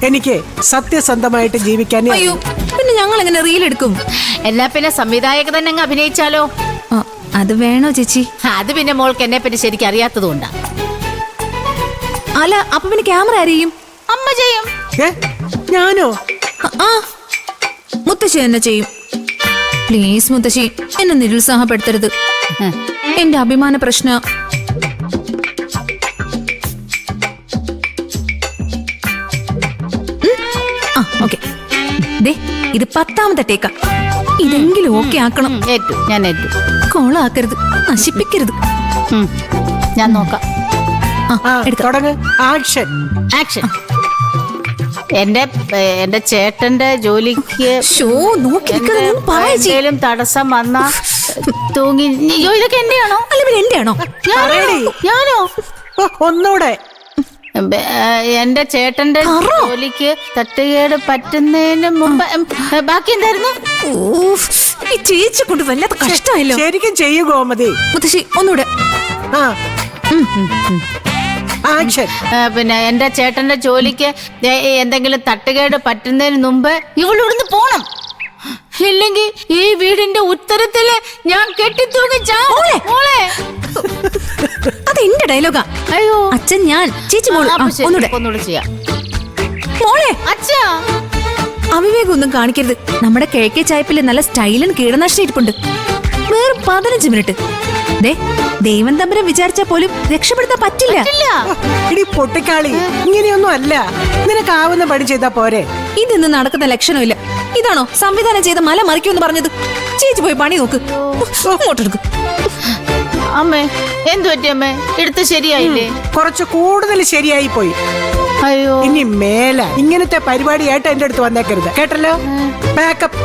എനിക്ക് സത്യസന്ധമായിട്ട് ജീവിക്കാൻ. അയ്യോ, പിന്നെ ഞങ്ങൾ എങ്ങനെ റീൽ എടുക്കും? എന്നാ പിന്നെ സംവിധായക തന്നെ അങ്ങ് അഭിനയിച്ചാലോ? അത് വേണോ ചേച്ചി? അത് പിന്നെ മോൾക്ക് എന്നെ പറ്റി ശരിക്കും അറിയാത്തതുകൊണ്ടാ. അല്ല, അപ്പൊ പിന്നെ ക്യാമറ ആരെയും? അമ്മ ചെയ്യും. ഞാനോ? മുത്തശ്ശി എന്നെ ചെയ്യും. പ്ലീസ് മുത്തശ്ശി, എന്നെ നിരുത്സാഹപ്പെടുത്തരുത്. എന്റെ അഭിമാന പ്രശ്ന. ഓക്കെ, ഇത് 10ാമത്തെ ടേക്കാ. ഇതെങ്കിലും ഓക്കെ ആക്കണം. ഏറ്റു, ഞാൻ ഏറ്റു. കോളാക്കരുത്, നശിപ്പിക്കരുത്. ഞാൻ നോക്കാം. ആക്ഷൻ. ആക്ഷൻ. എന്റെ ചേട്ടന്റെ ജോലിക്ക് എന്തേലും തടസ്സം വന്നാ തൂങ്ങി. ഇതൊക്കെ എന്റെയാണോ? അല്ല, പിന്നെ എന്റെയാണോ? ഞാനോ? ഒന്നൂടെ. എന്റെ ചേട്ടന്റെ ജോലിക്ക് തട്ടുകേട് പറ്റുന്നതിന് മുമ്പ് ബാക്കി എന്തായിരുന്നു? ഈ ചേച്ചി കൊണ്ട് വല്ലാത്ത കഷ്ടമായല്ലോ. ശരിക്കും ചെയ്യൂ ഗോമതി. മുത്തശ്ശി ഒന്നൂടെ. ആക്ഷൻ. പിന്നെ എന്റെ ചേട്ടന്റെ ജോലിക്ക് എന്തെങ്കിലും തട്ടുകേട് പറ്റുന്നതിന് മുമ്പ് ഇവളിവിടുന്ന് പോണം. ഇല്ലെങ്കിൽ ഈ വീടിന്റെ ഉത്തരത്തില് ഞാൻ കെട്ടിത്തൂങ്ങി ചാവും. അത് എന്റെ ഡയലോഗാ. അയ്യോ, അച്ഛൻ ഞാൻ, ചേച്ചി ഒന്നുകൂടെ ചെയ്യാം. മോളെ, അച്ഛാ, അവിവേകം ഒന്നും കാണിക്കരുത്. നമ്മുടെ കിഴക്കേ ചായപ്പില് നല്ല സ്റ്റൈലൻ കീടനാശിനി ഇരിപ്പുണ്ട്. വെറും 15 മിനിറ്റ്. ദൈവം തമ്പുരാൻ വിചാരിച്ചാ പോലും രക്ഷപ്പെടുത്താൻ പറ്റില്ല. ഇടി പൊട്ടിക്കാളി, ഇങ്ങനെയൊന്നും അല്ല. നിനക്കാവുന്ന പണി ചെയ്താ പോരെ. ഇതൊന്നും നടക്കുന്ന ലക്ഷണമില്ല. ഇതാണോ സംവിധാനം ചെയ്ത മല മറിക്കുമെന്ന് പറഞ്ഞത്? ചേച്ചി പോയി പണി നോക്ക്. അങ്ങോട്ടെടുക്ക്. അമ്മേ, എന്തു പറ്റി അമ്മേ? എടുത്ത് ശരിയായില്ലേ? കുറച്ച് കൂടുതൽ ശരിയായി പോയി. അയ്യോ, ഇനി മേല ഇങ്ങനത്തെ പരിപാടിയായിട്ട് എന്റെ അടുത്ത് വന്നേക്കരുത്, കേട്ടല്ലോ? ബാക്കപ്പ്.